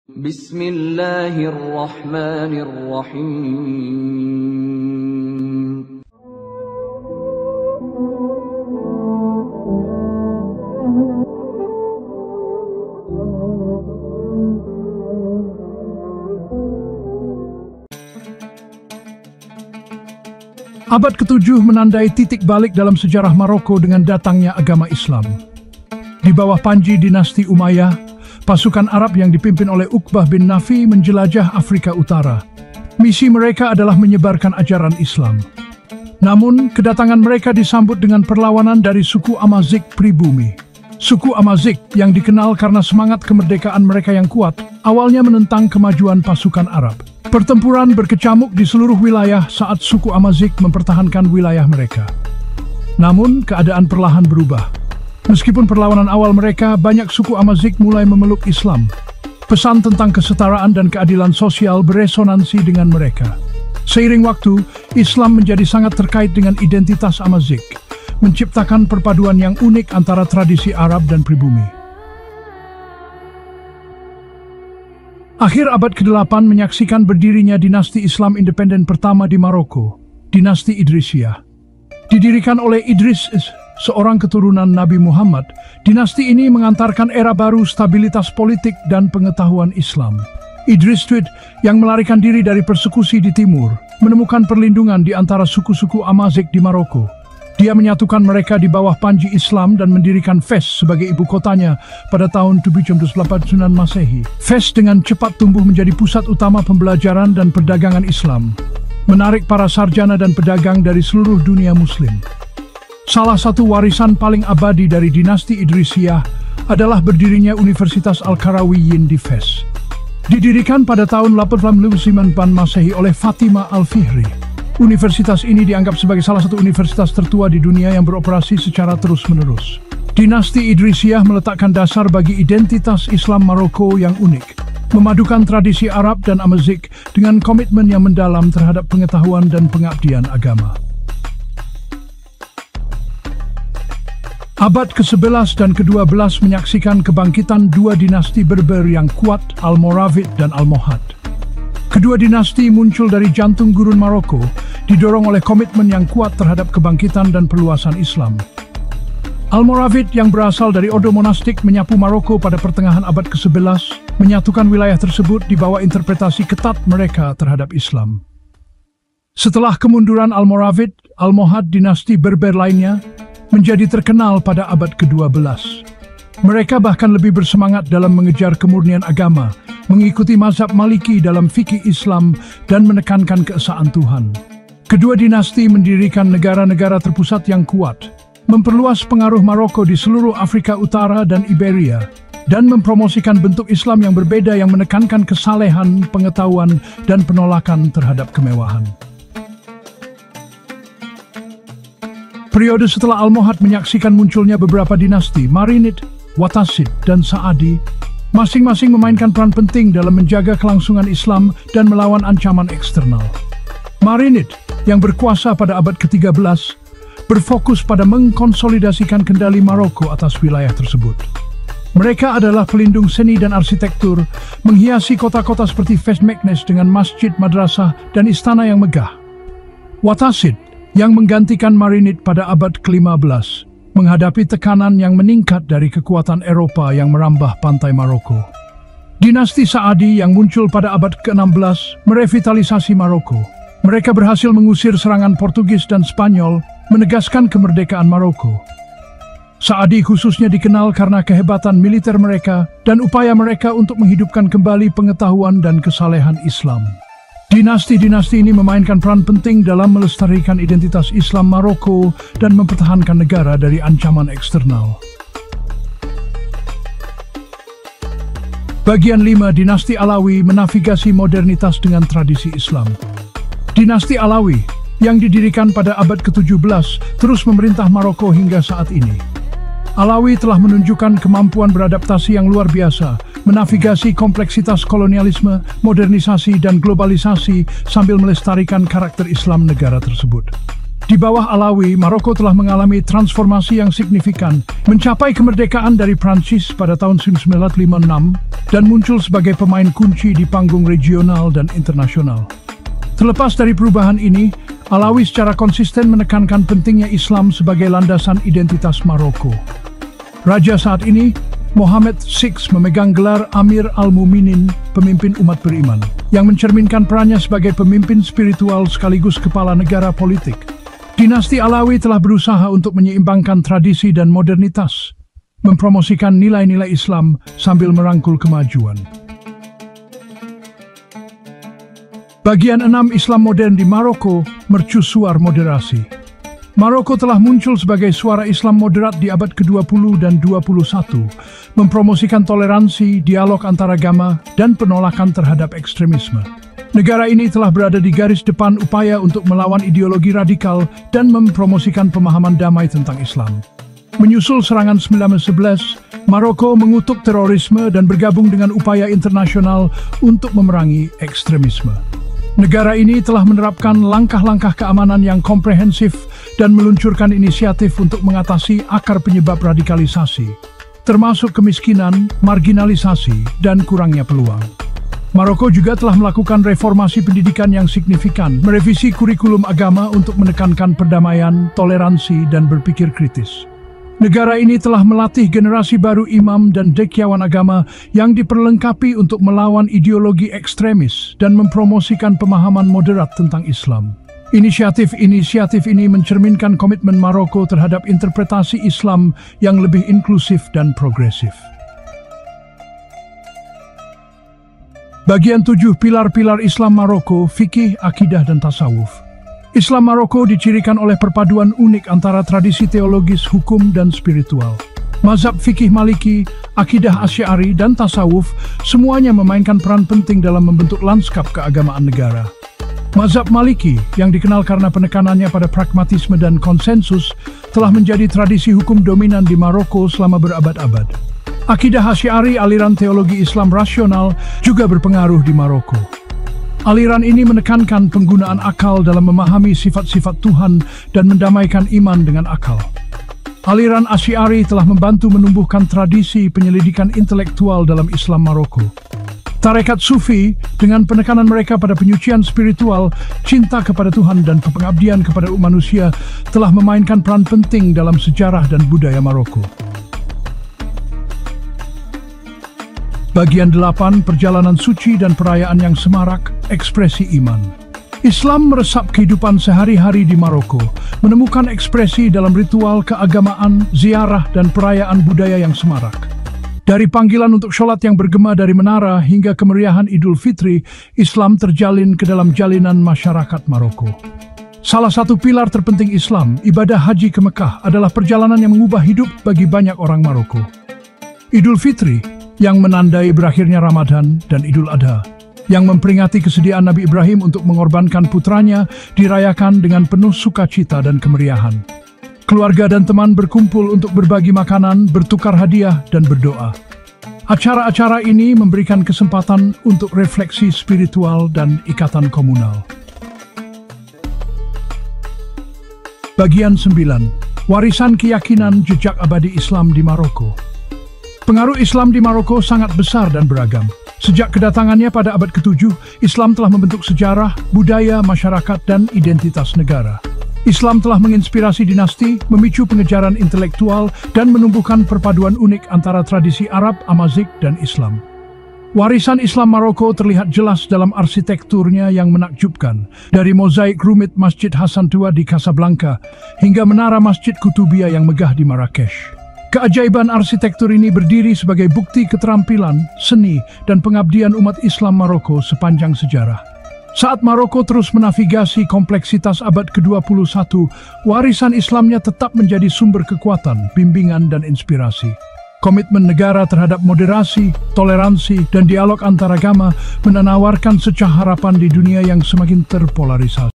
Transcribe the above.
Bismillahirrahmanirrahim. Abad ke-7 menandai titik balik dalam sejarah Maroko dengan datangnya agama Islam. Di bawah panji dinasti Umayyah, pasukan Arab yang dipimpin oleh Uqbah bin Nafi menjelajah Afrika Utara. Misi mereka adalah menyebarkan ajaran Islam. Namun, kedatangan mereka disambut dengan perlawanan dari suku Amazigh pribumi. Suku Amazigh yang dikenal karena semangat kemerdekaan mereka yang kuat, awalnya menentang kemajuan pasukan Arab. Pertempuran berkecamuk di seluruh wilayah saat suku Amazigh mempertahankan wilayah mereka. Namun, keadaan perlahan berubah. Meskipun perlawanan awal mereka, banyak suku Amazigh mulai memeluk Islam. Pesan tentang kesetaraan dan keadilan sosial beresonansi dengan mereka. Seiring waktu, Islam menjadi sangat terkait dengan identitas Amazigh, menciptakan perpaduan yang unik antara tradisi Arab dan pribumi. Akhir abad ke-8 menyaksikan berdirinya dinasti Islam independen pertama di Maroko, dinasti Idrisiyah. Didirikan oleh Idris, seorang keturunan Nabi Muhammad, dinasti ini mengantarkan era baru stabilitas politik dan pengetahuan Islam. Idris II, yang melarikan diri dari persekusi di timur, menemukan perlindungan di antara suku-suku Amazigh di Maroko. Dia menyatukan mereka di bawah panji Islam dan mendirikan Fes sebagai ibu kotanya pada tahun 789 Masehi. Fes dengan cepat tumbuh menjadi pusat utama pembelajaran dan perdagangan Islam, menarik para sarjana dan pedagang dari seluruh dunia Muslim. Salah satu warisan paling abadi dari dinasti Idrisiyah adalah berdirinya Universitas Al-Qarawiyyin di Fes. Didirikan pada tahun 899 Masehi oleh Fatima Al-Fihri. Universitas ini dianggap sebagai salah satu universitas tertua di dunia yang beroperasi secara terus-menerus. Dinasti Idrisiyah meletakkan dasar bagi identitas Islam Maroko yang unik, memadukan tradisi Arab dan Amazigh dengan komitmen yang mendalam terhadap pengetahuan dan pengabdian agama. Abad ke-11 dan ke-12 menyaksikan kebangkitan dua dinasti Berber yang kuat, Almoravid dan Almohad. Kedua dinasti muncul dari jantung gurun Maroko, didorong oleh komitmen yang kuat terhadap kebangkitan dan perluasan Islam. Almoravid yang berasal dari ordo monastik menyapu Maroko pada pertengahan abad ke-11, menyatukan wilayah tersebut di bawah interpretasi ketat mereka terhadap Islam. Setelah kemunduran Almoravid, Almohad dinasti Berber lainnya menjadi terkenal pada abad ke-12. Mereka bahkan lebih bersemangat dalam mengejar kemurnian agama, mengikuti mazhab Maliki dalam fikih Islam, dan menekankan keesaan Tuhan. Kedua dinasti mendirikan negara-negara terpusat yang kuat, memperluas pengaruh Maroko di seluruh Afrika Utara dan Iberia, dan mempromosikan bentuk Islam yang berbeda yang menekankan kesalehan, pengetahuan, dan penolakan terhadap kemewahan. Periode setelah Almohad menyaksikan munculnya beberapa dinasti, Marinid, Wattasid, dan Saadi, masing-masing memainkan peran penting dalam menjaga kelangsungan Islam dan melawan ancaman eksternal. Marinid, yang berkuasa pada abad ke-13, berfokus pada mengkonsolidasikan kendali Maroko atas wilayah tersebut. Mereka adalah pelindung seni dan arsitektur, menghiasi kota-kota seperti Fes Meknes dengan masjid, madrasah, dan istana yang megah. Wattasid, yang menggantikan Marinid pada abad ke-15, menghadapi tekanan yang meningkat dari kekuatan Eropa yang merambah pantai Maroko. Dinasti Saadi yang muncul pada abad ke-16 merevitalisasi Maroko. Mereka berhasil mengusir serangan Portugis dan Spanyol, menegaskan kemerdekaan Maroko. Saadi khususnya dikenal karena kehebatan militer mereka dan upaya mereka untuk menghidupkan kembali pengetahuan dan kesalehan Islam. Dinasti-dinasti ini memainkan peran penting dalam melestarikan identitas Islam Maroko dan mempertahankan negara dari ancaman eksternal. Bagian 5, dinasti Alawi menavigasi modernitas dengan tradisi Islam. Dinasti Alawi, yang didirikan pada abad ke-17, terus memerintah Maroko hingga saat ini. Alawi telah menunjukkan kemampuan beradaptasi yang luar biasa, menavigasi kompleksitas kolonialisme, modernisasi, dan globalisasi sambil melestarikan karakter Islam negara tersebut. Di bawah Alawi, Maroko telah mengalami transformasi yang signifikan, mencapai kemerdekaan dari Prancis pada tahun 1956 dan muncul sebagai pemain kunci di panggung regional dan internasional. Terlepas dari perubahan ini, Alawi secara konsisten menekankan pentingnya Islam sebagai landasan identitas Maroko. Raja saat ini, Mohammed VI, memegang gelar Amir Al-Muminin, pemimpin umat beriman, yang mencerminkan perannya sebagai pemimpin spiritual sekaligus kepala negara politik. Dinasti Alawi telah berusaha untuk menyeimbangkan tradisi dan modernitas, mempromosikan nilai-nilai Islam sambil merangkul kemajuan. Bagian 6 Islam modern di Maroko, mercusuar moderasi. Maroko telah muncul sebagai suara Islam moderat di abad ke-20 dan 21, mempromosikan toleransi, dialog antaragama, dan penolakan terhadap ekstremisme. Negara ini telah berada di garis depan upaya untuk melawan ideologi radikal dan mempromosikan pemahaman damai tentang Islam. Menyusul serangan 1911, Maroko mengutuk terorisme dan bergabung dengan upaya internasional untuk memerangi ekstremisme. Negara ini telah menerapkan langkah-langkah keamanan yang komprehensif dan meluncurkan inisiatif untuk mengatasi akar penyebab radikalisasi, termasuk kemiskinan, marginalisasi, dan kurangnya peluang. Maroko juga telah melakukan reformasi pendidikan yang signifikan, merevisi kurikulum agama untuk menekankan perdamaian, toleransi, dan berpikir kritis. Negara ini telah melatih generasi baru imam dan dekyawan agama yang diperlengkapi untuk melawan ideologi ekstremis dan mempromosikan pemahaman moderat tentang Islam. Inisiatif ini mencerminkan komitmen Maroko terhadap interpretasi Islam yang lebih inklusif dan progresif. Bagian 7 pilar-pilar Islam Maroko, fikih, akidah, dan tasawuf. Islam Maroko dicirikan oleh perpaduan unik antara tradisi teologis, hukum, dan spiritual. Mazhab fikih Maliki, akidah Asy'ari, dan tasawuf semuanya memainkan peran penting dalam membentuk lanskap keagamaan negara. Mazhab Maliki, yang dikenal karena penekanannya pada pragmatisme dan konsensus, telah menjadi tradisi hukum dominan di Maroko selama berabad-abad. Akidah Asy'ari, aliran teologi Islam rasional, juga berpengaruh di Maroko. Aliran ini menekankan penggunaan akal dalam memahami sifat-sifat Tuhan dan mendamaikan iman dengan akal. Aliran Asy'ari telah membantu menumbuhkan tradisi penyelidikan intelektual dalam Islam Maroko. Tarekat Sufi, dengan penekanan mereka pada penyucian spiritual, cinta kepada Tuhan, dan pengabdian kepada manusia, telah memainkan peran penting dalam sejarah dan budaya Maroko. Bagian 8, perjalanan suci dan perayaan yang semarak, ekspresi iman. Islam meresap kehidupan sehari-hari di Maroko, menemukan ekspresi dalam ritual keagamaan, ziarah, dan perayaan budaya yang semarak. Dari panggilan untuk sholat yang bergema dari menara hingga kemeriahan Idul Fitri, Islam terjalin ke dalam jalinan masyarakat Maroko. Salah satu pilar terpenting Islam, ibadah haji ke Mekah, adalah perjalanan yang mengubah hidup bagi banyak orang Maroko. Idul Fitri, yang menandai berakhirnya Ramadan, dan Idul Adha, yang memperingati kesediaan Nabi Ibrahim untuk mengorbankan putranya, dirayakan dengan penuh sukacita dan kemeriahan. Keluarga dan teman berkumpul untuk berbagi makanan, bertukar hadiah, dan berdoa. Acara-acara ini memberikan kesempatan untuk refleksi spiritual dan ikatan komunal. Bagian 9. Warisan keyakinan jejak abadi Islam di Maroko. Pengaruh Islam di Maroko sangat besar dan beragam. Sejak kedatangannya pada abad ke-7, Islam telah membentuk sejarah, budaya, masyarakat, dan identitas negara. Islam telah menginspirasi dinasti, memicu pengejaran intelektual, dan menumbuhkan perpaduan unik antara tradisi Arab, Amazik, dan Islam. Warisan Islam Maroko terlihat jelas dalam arsitekturnya yang menakjubkan, dari mozaik rumit Masjid Hasan Tua di Casablanca hingga menara Masjid Kutubiyah yang megah di Marrakesh. Keajaiban arsitektur ini berdiri sebagai bukti keterampilan, seni, dan pengabdian umat Islam Maroko sepanjang sejarah. Saat Maroko terus menavigasi kompleksitas abad ke-21, warisan Islamnya tetap menjadi sumber kekuatan, bimbingan, dan inspirasi. Komitmen negara terhadap moderasi, toleransi, dan dialog antaragama menawarkan secah harapan di dunia yang semakin terpolarisasi.